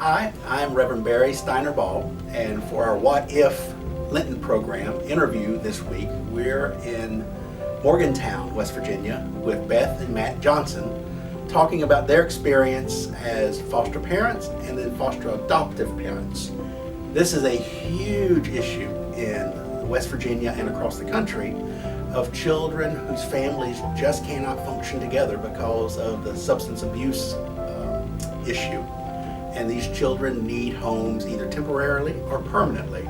Hi, I'm Reverend Barry Steiner Ball, and for our What If Lenten program interview this week, we're in Morgantown, West Virginia, with Beth and Matt Johnson, talking about their experience as foster parents and then foster adoptive parents. This is a huge issue in West Virginia and across the country of children whose families just cannot function together because of the substance abuse issue. And these children need homes either temporarily or permanently.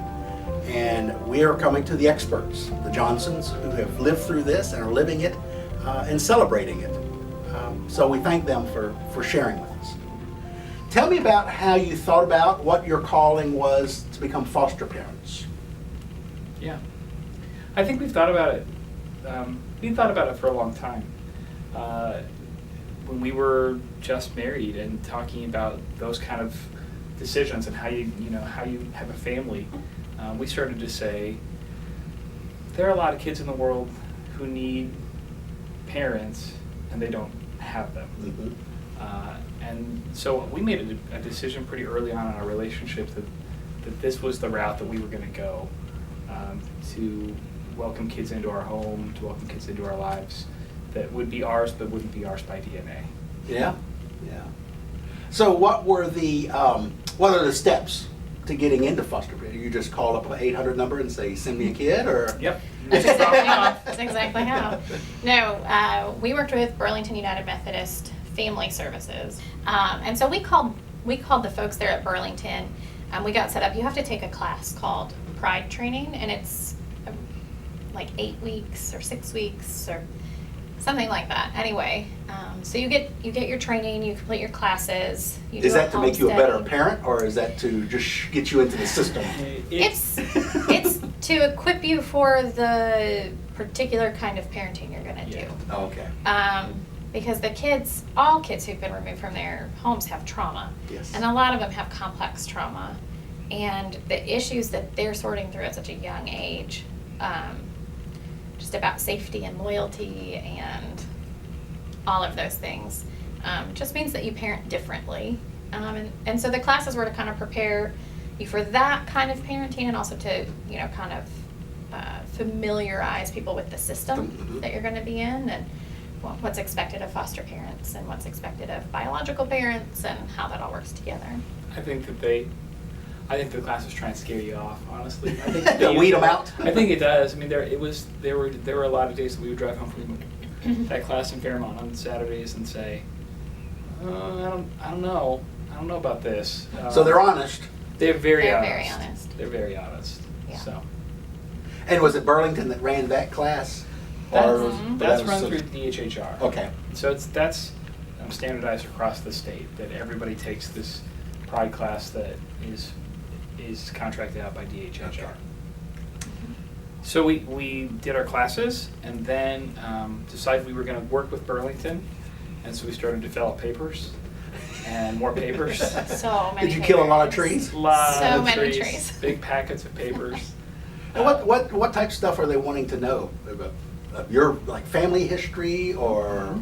And we are coming to the experts, the Johnsons, who have lived through this and are living it and celebrating it. So we thank them for sharing with us. Tell me about how you thought about what your calling was to become foster parents. Yeah, I think we've thought about it. We thought about it for a long time. When we were just married and talking about those kind of decisions and how you have a family, we started to say there are a lot of kids in the world who need parents and they don't have them. Mm-hmm. And so we made a decision pretty early on in our relationship that this was the route that we were going to go, to welcome kids into our home, to welcome kids into our lives that would be ours but wouldn't be ours by DNA. Yeah. So what were what are the steps to getting into foster care? You just call up an 800 number and say, send me a kid, or? Yep. That's exactly how. That's exactly how. No, we worked with Burlington United Methodist Family Services, and so we called the folks there at Burlington. We got set up. You have to take a class called Pride Training, and it's like 8 weeks or 6 weeks or something like that. Anyway, so you get your training, you complete your classes. Is that to make you a better parent, or is that to just get you into the system? It's to equip you for the particular kind of parenting you're going to do. Oh, okay. Because all kids who've been removed from their homes have trauma. Yes. And a lot of them have complex trauma. And the issues that they're sorting through at such a young age, just about safety and loyalty and all of those things, just means that you parent differently. And so the classes were to kind of prepare you for that kind of parenting, and also to, kind of familiarize people with the system that you're going to be in, and what's expected of foster parents and what's expected of biological parents and how that all works together. I think the classes try and scare you off, honestly. I think They'll weed them out? I think it does. I mean, there were a lot of days that we would drive home from that class in Fairmont on Saturdays and say, I don't know about this. So they're honest. They're very honest. They're very honest. Yeah. So. And was it Burlington that ran that class? That's run through DHHR. Okay. So that's standardized across the state, that everybody takes this Pride class that is contracted out by DHHR. Okay. So we did our classes and then decided we were going to work with Burlington, and so we started to develop papers and more papers. So many. Did you kill a lot of trees? So many trees. Big packets of papers. And what type of stuff are they wanting to know about your family history or?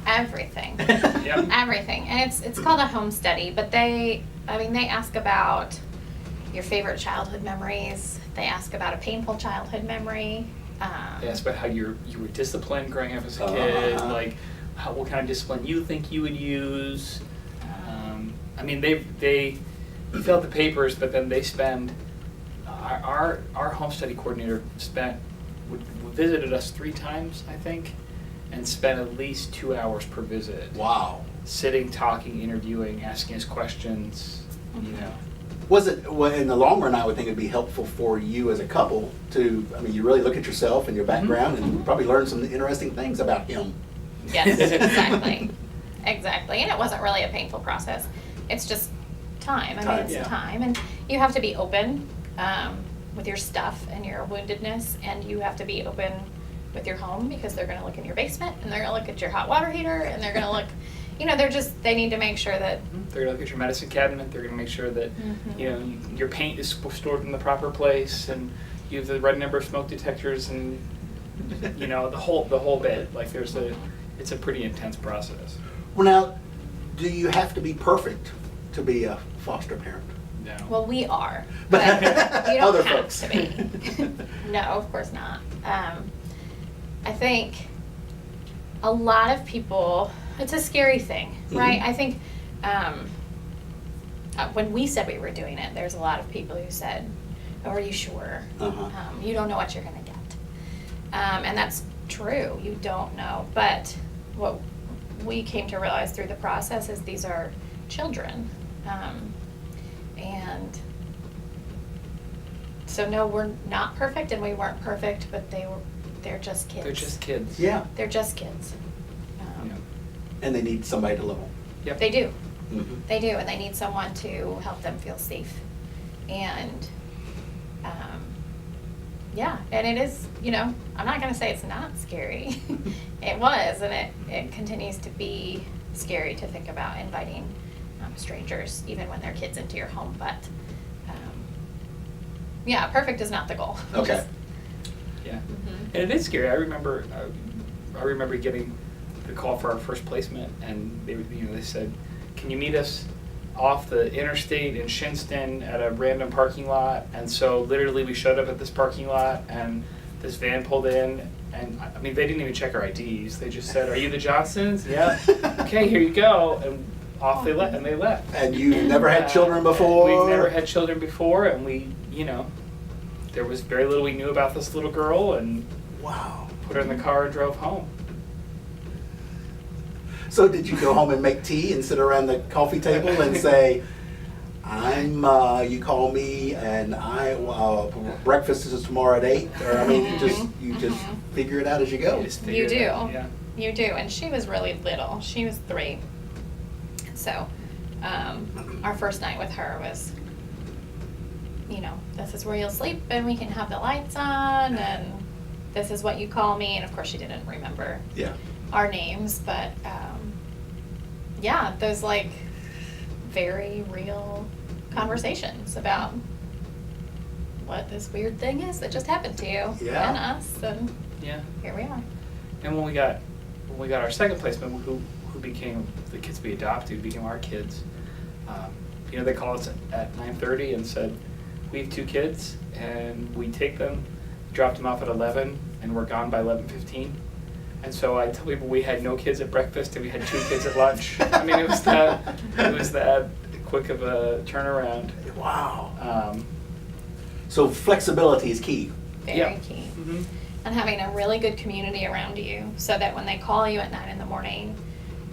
Everything. Yep. Everything. And it's called a home study, but they ask about your favorite childhood memories. They ask about a painful childhood memory. They ask about how you were disciplined growing up as a kid, like what kind of discipline you think you would use. I mean, they fill out the papers, but then they spend. Our home study coordinator visited us 3 times, I think, and spent at least 2 hours per visit. Wow. Sitting, talking, interviewing, asking us questions, Was it, in the long run, I would think it'd be helpful for you as a couple to, you really look at yourself and your background and probably learn some interesting things about him. Yes, exactly. Exactly. And it wasn't really a painful process. It's just time. Time. And you have to be open with your stuff and your woundedness, and you have to be open with your home, because they're going to look in your basement and they're going to look at your hot water heater and they're going to look, they need to make sure that they're going to look at your medicine cabinet. They're going to make sure that your paint is stored in the proper place, and you have the right number of smoke detectors, and the whole bit. Like it's a pretty intense process. Well, now, do you have to be perfect to be a foster parent? No. Well, we are, But but you don't other have folks. to be. No, of course not. I think a lot of people, it's a scary thing, right? Mhm. I think when we said we were doing it, there's a lot of people who said, "Oh, are you sure? Uh-huh. You don't know what you're going to get." And that's true. You don't know. But what we came to realize through the process is these are children. And so no, we're not perfect and we weren't perfect, but they're just kids. They're just kids. Yeah, They're just kids. Yeah. and they need somebody to love them. Yep. They do. Mhm. They do, and they need someone to help them feel safe. And, yeah, and it is, I'm not gonna say it's not scary. It was, and it continues to be scary to think about inviting strangers, even when they're kids, into your home, but, yeah, perfect is not the goal. Okay. Yeah. Mhm. And it is scary. I remember getting the call for our first placement, and they said, "Can you meet us off the interstate in Shinston at a random parking lot?" And so literally we showed up at this parking lot, and this van pulled in, and I mean they didn't even check our IDs. They just said, "Are you the Johnsons?" "Yeah." "Okay, here you go." And off they left, and they left. And you've never had children before? We've never had children before, and there was very little we knew about this little girl, and Wow. put her in the car and drove home. So did you go home and make tea and sit around the coffee table and say, you call me and breakfast is tomorrow at 8? Or, I mean, you just figure it out as you go. You just figure You it do. out. Yeah. You do, and she was really little. She was 3. So, our first night with her was, this is where you'll sleep and we can have the lights on and this is what you call me. And of course she didn't remember Yeah. our names, but, yeah, those like very real conversations about what this weird thing is that just happened to you Yeah. and us, and Yeah. here we are. And when we got our second placement, who became the kids we adopted, became our kids. They called us at 9:30 and said, "We have 2 kids, and we take them, dropped them off at 11, and we're gone by 11:15." And so I tell people we had no kids at breakfast and we had 2 kids at lunch. I mean, it was that quick of a turnaround. Wow. So flexibility is key. Very Yeah. key. Mm-hmm. And having a really good community around you so that when they call you at 9 in the morning,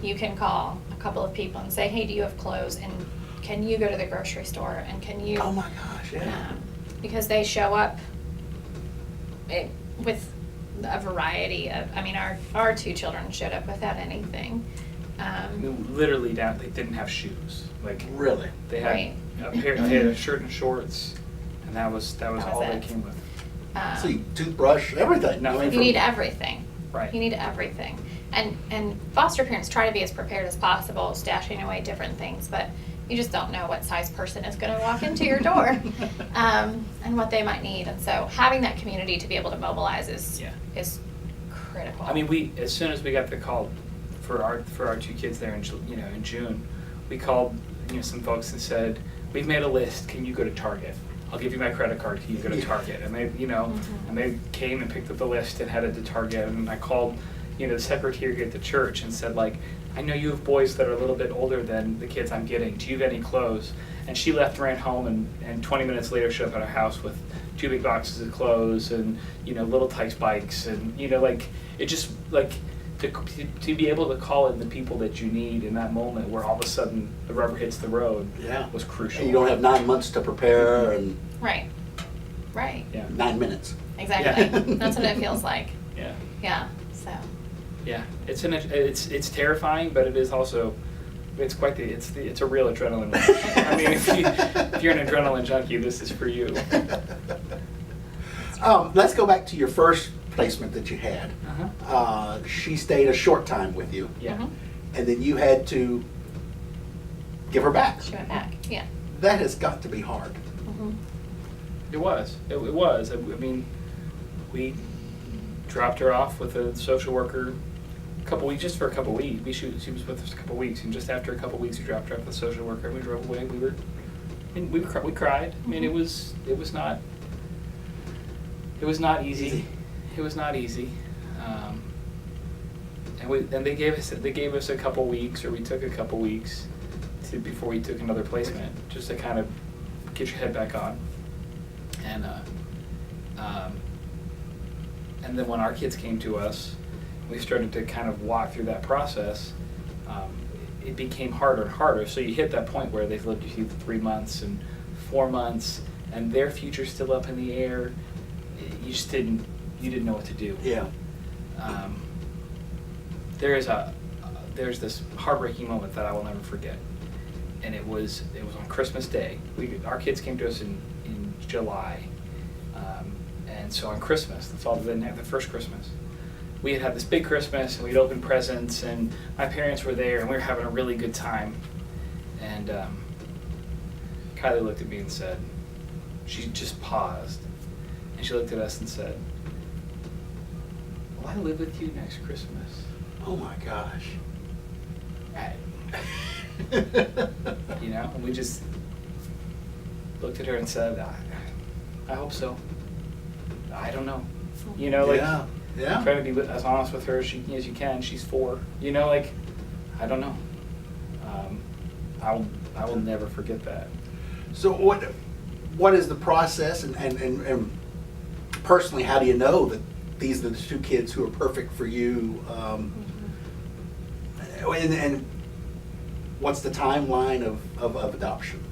you can call a couple of people and say, "Hey, do you have clothes? And can you go to the grocery store? And can you..." Oh my gosh, yeah. Because they show up with a variety of, our 2 children showed up without anything. Literally down, they didn't have shoes. Like Really? they had Right. they had a shirt and shorts, and that was all they it. came with. So you toothbrush, everything. No. You need everything. Right. You need everything. And foster parents try to be as prepared as possible, stashing away different things, but you just don't know what size person is going to walk into your door and what they might need. And so having that community to be able to mobilize is critical. I mean, as soon as we got the call for our 2 kids there in June, we called some folks and said, "We've made a list. Can you go to Target? I'll give you my credit card. Can you go to Target?" And they and they came and picked up the list and headed to Target. And I called the secretary at the church and said, like, "I know you have boys that are a little bit older than the kids I'm getting. Do you have any clothes?" And she left, ran home, and 20 minutes later showed up at our house with 2 big boxes of clothes and Little Tikes bikes and it just like to be able to call in the people that you need in that moment where all of a sudden the rubber hits the road was crucial. And you don't have 9 months to prepare and Right. Yeah. 9 minutes. Exactly. Yeah. That's what it feels like. Yeah. Yeah. So. Yeah. It's terrifying, but it is also it's a real adrenaline rush. I mean, if you're an adrenaline junkie, this is for you. Let's go back to your first placement that you had. Uh-huh. She stayed a short time with you, Yeah. Mhm. and then you had to give her back. She went back. Yeah. That has got to be hard. Mm-hmm. It was. It was. I mean, we dropped her off with a social worker couple weeks, just for a couple weeks. She was with us a couple weeks, and just after a couple weeks, we dropped her off with the social worker, and we drove away. We cried. I mean, it was not easy. It was not easy. And they gave us a couple weeks, or we took a couple weeks before we took another placement, just to kind of get your head back on. And then when our kids came to us, we started to kind of walk through that process. It became harder and harder. So you hit that point where they've lived with you 3 months and 4 months, and their future's still up in the air. You just didn't know what to do. Yeah. There's this heartbreaking moment that I will never forget, and it was on Christmas Day. Our kids came to us in July, and so on Christmas, that's all. They didn't have the first Christmas. We had this big Christmas, and we'd open presents, and my parents were there, and we were having a really good time. And Kylie looked at me and said, she just paused, and she looked at us and said, "Will I live with you next Christmas?" Oh my gosh. And we just looked at her and said, I hope so. I don't know. Yeah. Try to be as honest with her as you can. She's 4. I don't know. I will never forget that. So what is the process, and personally, how do you know that these are the 2 kids who are perfect for you? And what's the timeline of adoption?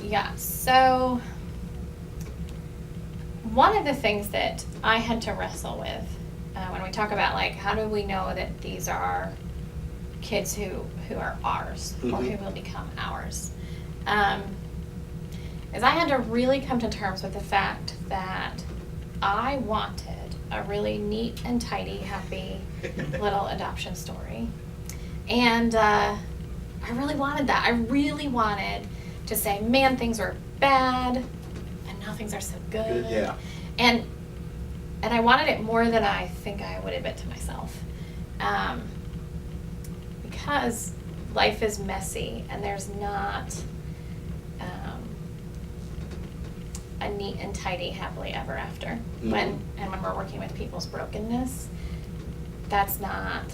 Yeah, so one of the things that I had to wrestle with when we talk about, like, how do we know that these are kids who are ours, or who will become ours, is I had to really come to terms with the fact that I wanted a really neat and tidy, happy little adoption story. And I really wanted that. I really wanted to say, man, things are bad, and now things are so good. Yeah. And I wanted it more than I think I would admit to myself. Because life is messy, and there's not a neat and tidy happily ever after. When we're working with people's brokenness, that's not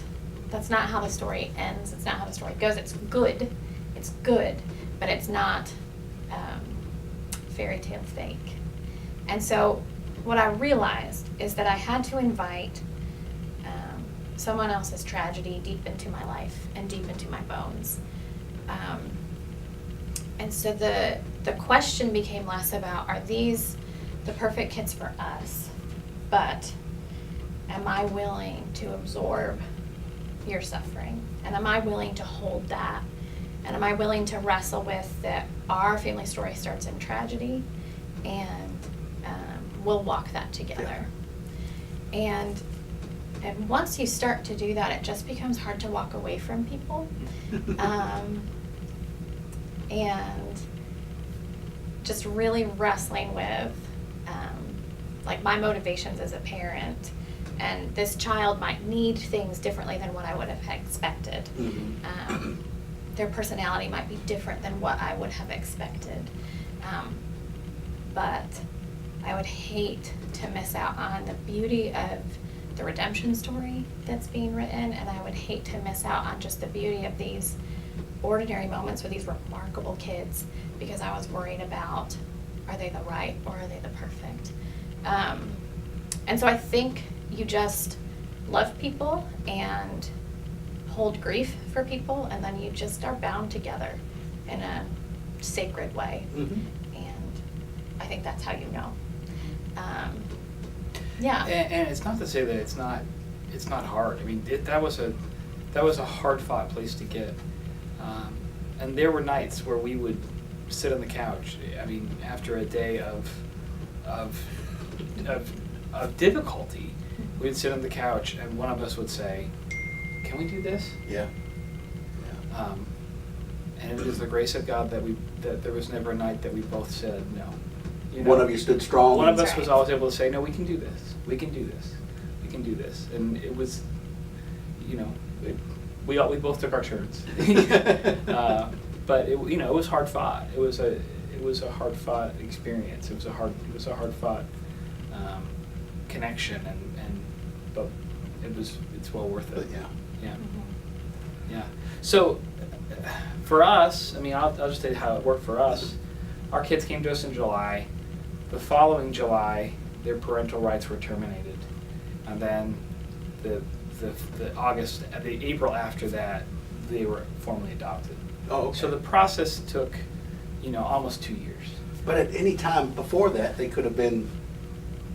how the story ends. It's not how the story goes. It's good, but it's not fairy tale fake. And so what I realized is that I had to invite someone else's tragedy deep into my life and deep into my bones. And so the question became less about, are these the perfect kids for us, but am I willing to absorb your suffering? And am I willing to hold that? And am I willing to wrestle with that our family story starts in tragedy, and we'll walk that together. Yeah. And once you start to do that, it just becomes hard to walk away from people. And just really wrestling with like my motivations as a parent, and this child might need things differently than what I would have expected. Their personality might be different than what I would have expected. But I would hate to miss out on the beauty of the redemption story that's being written, and I would hate to miss out on just the beauty of these ordinary moments with these remarkable kids, because I was worried about, are they the right or are they the perfect? And so I think you just love people and hold grief for people, and then you just are bound together in a sacred way. And I think that's how you know. Yeah. And it's not to say that it's not hard. I mean, that was a hard fought place to get. And there were nights where we would sit on the couch. I mean, after a day of difficulty, we'd sit on the couch, and one of us would say, "Can we do this?" Yeah. And it was the grace of God that there was never a night that we both said no. One of you stood strong. One of us was always able to say, "No, we can do this. We can do this. We can do this." And it was we both took our turns. But it was hard fought. It was a hard fought experience. It was a hard fought connection, but it's well worth it. Yeah. Yeah. So for us, I mean, I'll just tell you how it worked for us. Our kids came to us in July. The following July, their parental rights were terminated, and then the April after that, they were formally adopted. Oh, okay. So the process took, almost 2 years. But at any time before that, they could have been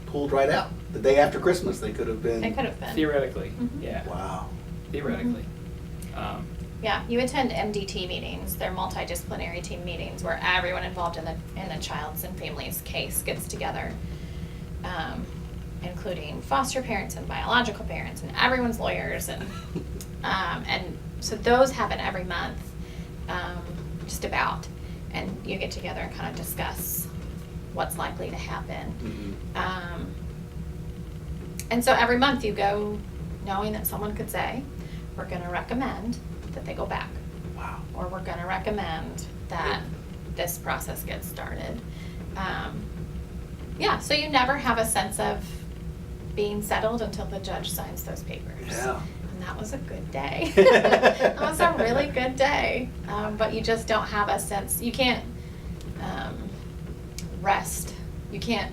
pulled right out. The day after Christmas, they could have been. They could have been. Theoretically, Mhm. yeah. Wow. Theoretically. Yeah, you attend MDT meetings. They're multidisciplinary team meetings where everyone involved in the child's and family's case gets together, including foster parents and biological parents, and everyone's lawyers, and so those happen every month, just about, and you get together and kind of discuss what's likely to happen. Mm-hmm. And so every month you go knowing that someone could say, we're going to recommend that they go back. Wow. Or we're going to recommend that this process gets started. Yeah, so you never have a sense of being settled until the judge signs those papers. Yeah. And that was a good day. That was a really good day. But you just don't have a sense. You can't rest. You can't,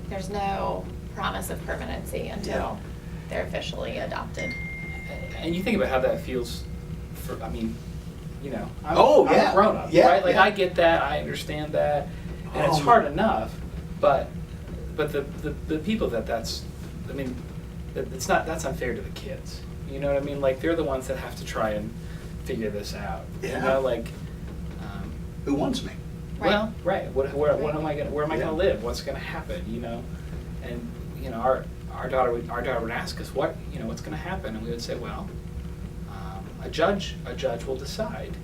there's no promise of permanency until they're officially adopted. And you think about how that feels I'm yeah. a grown-up, Yeah, right? Like, yeah. I get that, I understand that, and it's Oh, hard enough, but the people that's unfair to the kids. You know what I mean? Like, they're the ones that have to try and figure this out. Yeah. Who wants me? Right. Well, right. Where am I Yeah. gonna live? What's gonna happen? And our daughter would ask us what's gonna happen, and we would say, well, a judge will decide.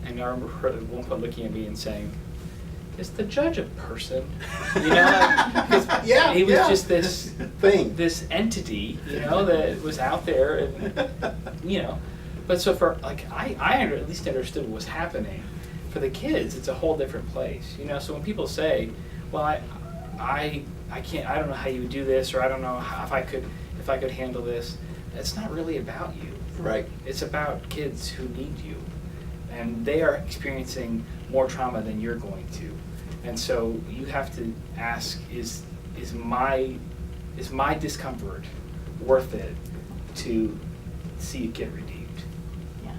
And I remember her at one point looking at me and saying, is the judge a person? He was just this thing, this entity, that was out there, and But so for I at least understood what was happening. For the kids, it's a whole different place, So when people say, well, I can't, I don't know how you would do this, or I don't know if I could handle this, it's not really about you. right? It's about kids who need you, and they are experiencing more trauma than you're going to, and so you have to ask: Is my discomfort worth it to see it get redeemed? Yeah.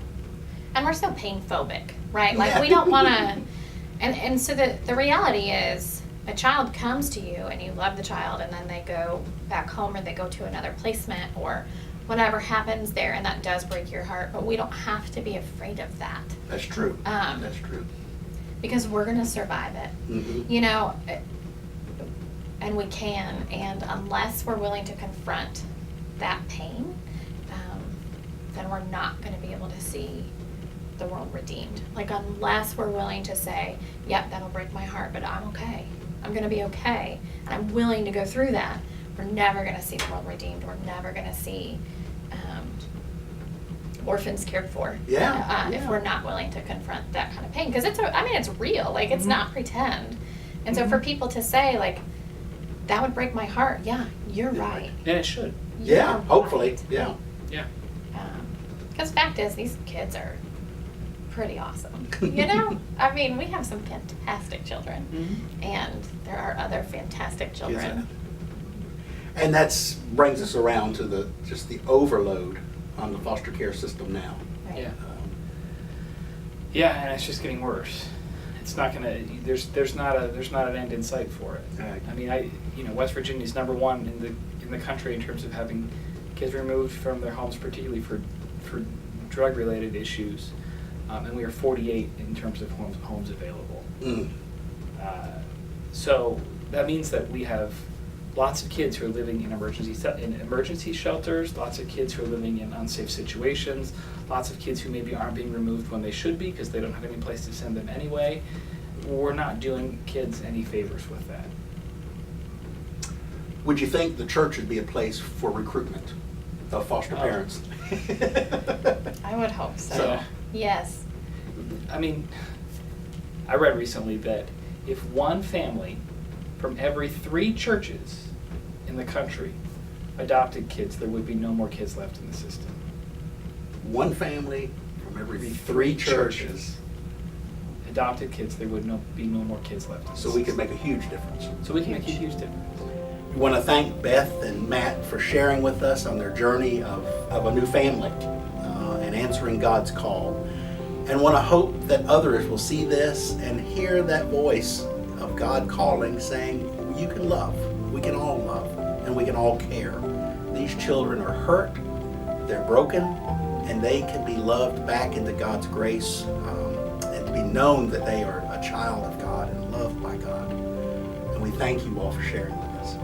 And we're so pain phobic, right? Like, we don't want to, and so the reality is, a child comes to you and you love the child, and then they go back home or they go to another placement or whatever happens there, and that does break your heart, but we don't have to be afraid of that. That's true. That's true. Because we're going to survive it. Mm-hmm. And we can, and unless we're willing to confront that pain, then we're not going to be able to see the world redeemed. Like, unless we're willing to say, yep, that'll break my heart, but I'm okay. I'm going to be okay, and I'm willing to go through that. We're never going to see the world redeemed. We're never going to see orphans cared for. If we're not willing to confront that kind of pain, because it's real. Like, it's not pretend. And so for people to say, like, that would break my heart, yeah, you're right. And it should. Yeah, You're hopefully. right. Yeah. Yeah. Because fact is, these kids are pretty awesome. We have some fantastic children, Mm-hmm. and there are other fantastic children. And that brings us around to the overload on the foster care system now. Right. Yeah. Yeah, and it's just getting worse. It's not gonna. There's not an end in sight for it. Right. I mean, West Virginia's number one in the country in terms of having kids removed from their homes, particularly for drug-related issues, and we are 48 in terms of homes available. Mm. So that means that we have lots of kids who are living in emergency shelters, lots of kids who are living in unsafe situations, lots of kids who maybe aren't being removed when they should be because they don't have any place to send them anyway. We're not doing kids any favors with that. Would you think the church would be a place for recruitment? of foster Oh. parents. I would hope so. So- Yes. I mean, I read recently that if one family from every 3 churches in the country adopted kids, there would be no more kids left in the system. One family from every 3 churches, adopted kids, there would be no more kids left in the so we system. can make a huge difference. So we can make a huge difference. We want to thank Beth and Matt for sharing with us on their journey of a new family and answering God's call. And want to hope that others will see this and hear that voice of God calling, saying, you can love, we can all love, and we can all care. These children are hurt, they're broken, and they can be loved back into God's grace and to be known that they are a child of God and loved by God. And we thank you all for sharing with us.